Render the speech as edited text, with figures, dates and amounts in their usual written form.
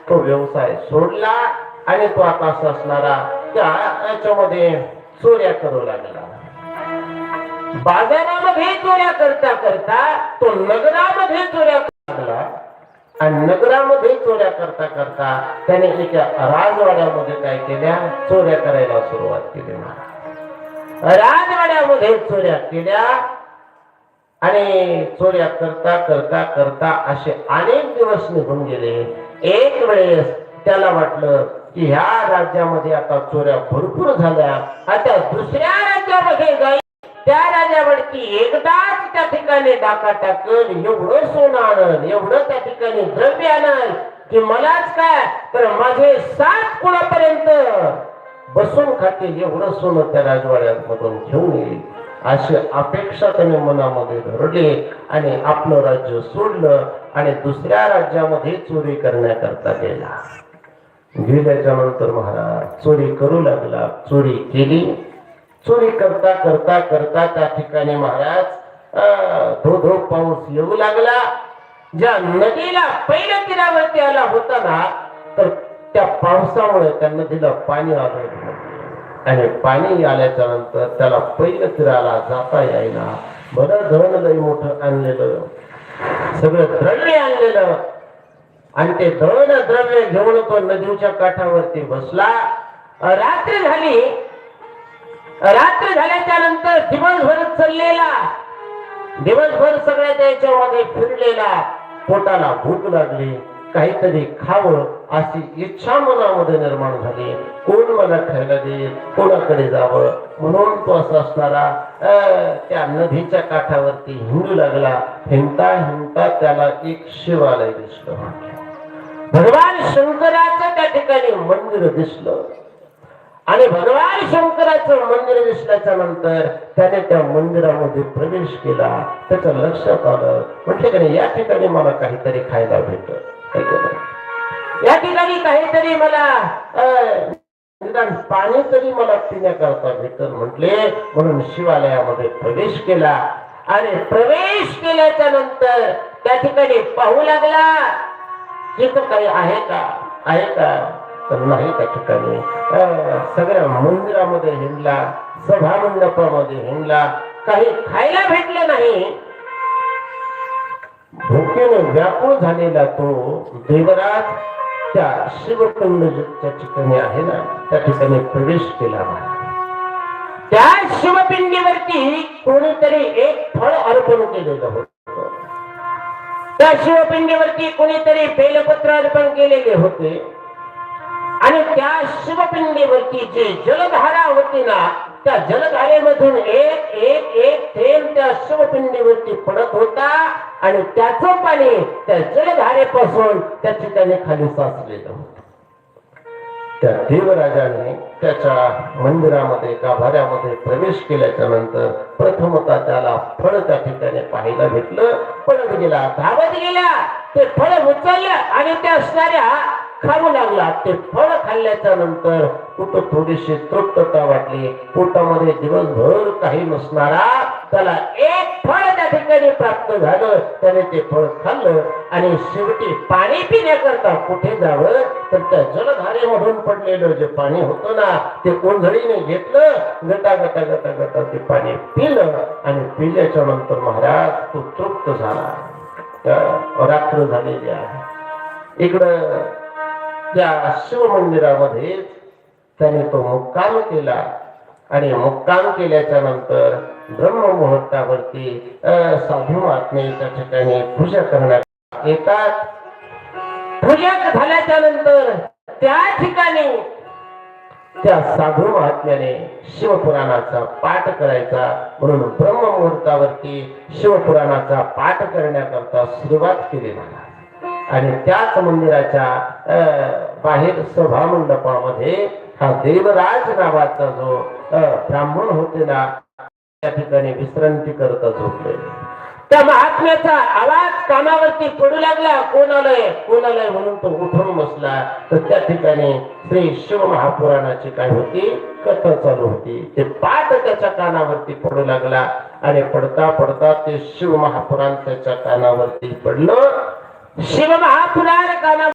तो व्यवसाय सोडला आणि तो आता असणारा त्याच्यामध्ये चोऱ्या करू लागला. बाजारामध्ये चोऱ्या करता करता तो नगरामध्ये चोऱ्या करू लागला आणि नगरामध्ये चोऱ्या करता करता त्याने एका राजवाड्यामध्ये काय केल्या, चोऱ्या करायला सुरुवात केली. राजवाड्यामध्ये चोऱ्या केल्या आणि चोऱ्या करता करता करता असे अनेक दिवस निघून गेले. एक वेळेस त्याला वाटलं की ह्या राज्यामध्ये आता चोऱ्या भरपूर झाल्या, आता दुसऱ्या राज्यामध्ये जाईल, त्या राज्यावरती एकदाच त्या ठिकाणी डाका टाकल, एवढं सोनं आणल, एवढं त्या ठिकाणी द्रव्य आणल की मलाच काय तर माझे 7 कुळापर्यंत बसून खातील एवढं सोनं त्या राजवाड्यामधून घेऊन येईल, अशी अपेक्षा त्याने मनामध्ये धरली आणि आपलं राज्य सोडलं आणि दुसऱ्या राज्यामध्ये चोरी करण्याकरता गेला. गेल्याच्या नंतर महाराज चोरी करू लागला. चोरी केली. चोरी करता करता करता त्या ठिकाणी महाराज धो धो पाऊस येऊ लागला. ज्या नदीला पहिल्या तीरावरती आला होता ना, तर त्या पावसामुळे त्या नदीला पाणी आलं आणि पाणी आल्याच्या नंतर त्याला पहिल्या तीराला जाता यायला. बरं धन लई मोठं आणलेलं, सगळं द्रव्य आणलेलं आणि ते धन द्रव्य घेऊन तो नदीच्या काठावरती बसला. रात्र झाली. रात्र झाल्याच्या नंतर दिवसभर चाललेला, दिवसभर सगळ्या त्याच्यामध्ये फिरलेला, पोटाला भूक लागली, काहीतरी खावं अशी इच्छा मनामध्ये निर्माण झाली. कोण मला खायला देईल, कोणाकडे जावं, म्हणून तो असा असणारा त्या नदीच्या काठावरती हिंडू लागला. हिंडता हिंडता त्याला एक शिवालय दिसलं. भगवान शंकराचं त्या ठिकाणी मंदिर दिसलं आणि भगवान शंकराचं मंदिर दिसल्याच्या नंतर त्याने त्या मंदिरामध्ये प्रवेश केला. त्याचं लक्षात आलं, म्हटलं की नाही या ठिकाणी मला काहीतरी खायला भेटत, या ठिकाणी काहीतरी मला निदान पाणी तरी मला पिण्याकरता भेटत म्हटले. म्हणून शिवालयामध्ये प्रवेश केला आणि प्रवेश केल्याच्या नंतर त्या ठिकाणी पाहू लागला इथं काही आहे का, आहे का, तर नाही. त्या ठिकाणी सगळ्या मंदिरामध्ये हिंडला, सभा मंडपामध्ये हिंडला, काही खायला भेटलं नाही. भूकेने व्याकुळ झालेला तो देवराज त्या शिवपिंडीच्या ठिकाणी आहे ना, त्या ठिकाणी प्रवेश केला. त्या शिवपिंडीवरती कोणीतरी एक फळ अर्पण केलेलं होतं. त्या शिवपिंडीवरती कोणीतरी बेलपत्र अर्पण केलेले होते आणि त्या शिवपिंडीवरती जी जलधारा होती ना, त्या जलधारेमधून एक एक एक थेंब त्या शिवपिंडीवरती पडत होता आणि त्याचं पाणी त्या जलधारेपासून त्या ठिकाणी खाली साचलेलं होतं. त्या देवराजाने त्याच्या मंदिरामध्ये गाभाऱ्यामध्ये प्रवेश केल्याच्या नंतर प्रथमतः त्याला फळ त्या ठिकाणी पाहायला भेटलं. पळत गेला, धावत गेला, ते फळ उचललं आणि त्या असणाऱ्या खाऊ लागला. ते फळ खाल्ल्याच्या नंतर कुठं थोडीशी तृप्तता वाटली. पोटामध्ये दिवसभर काही नसणारा त्याला एक फळ त्या ठिकाणी प्राप्त झालं. त्याने ते फळ खाल्लं आणि शेवटी पाणी पिण्याकरता कुठे जावं तर त्या जलधारेमधून पडलेलं जे पाणी होतं ना, ते ओंजळीने घेतलं, गटा गटा गटा गटा ते पाणी पिलं आणि पिल्याच्या नंतर महाराज तो तृप्त झाला. रात्र झालेली आहे. इकडं त्या शिवमंदिरामध्ये त्याने तो मुक्काम केला आणि मुक्काम केल्याच्या नंतर ब्रह्ममुहूर्तावरती साधू महात्म्याच्या ठिकाणी पूजा करण्यात येतात. पूजा झाल्याच्या नंतर त्या ठिकाणी त्या साधू महात्म्याने शिवपुराणाचा पाठ करायचा. म्हणून ब्रह्ममुहूर्तावरती शिवपुराणाचा पाठ करण्याकरता सुरुवात केली आणि त्याच मंदिराच्या बाहेर सभा मंडपामध्ये हा देवराज नावाचा जो ब्राह्मण होते ना, त्या ठिकाणी विश्रांती करता झोपले. त्या महात्म्याचा आवाज कानावरती पडू लागला, कोण आलंय कोण आलंय म्हणून तो उठून बसला. तर त्या ठिकाणी श्री शिव महापुराणाची काय होती कथा चालू होती. ते पाठ त्याच्या कानावरती पडू लागला आणि पडता पडता ते शिव महापुराण त्याच्या कानावरती पडलं. शिव महापुराण काना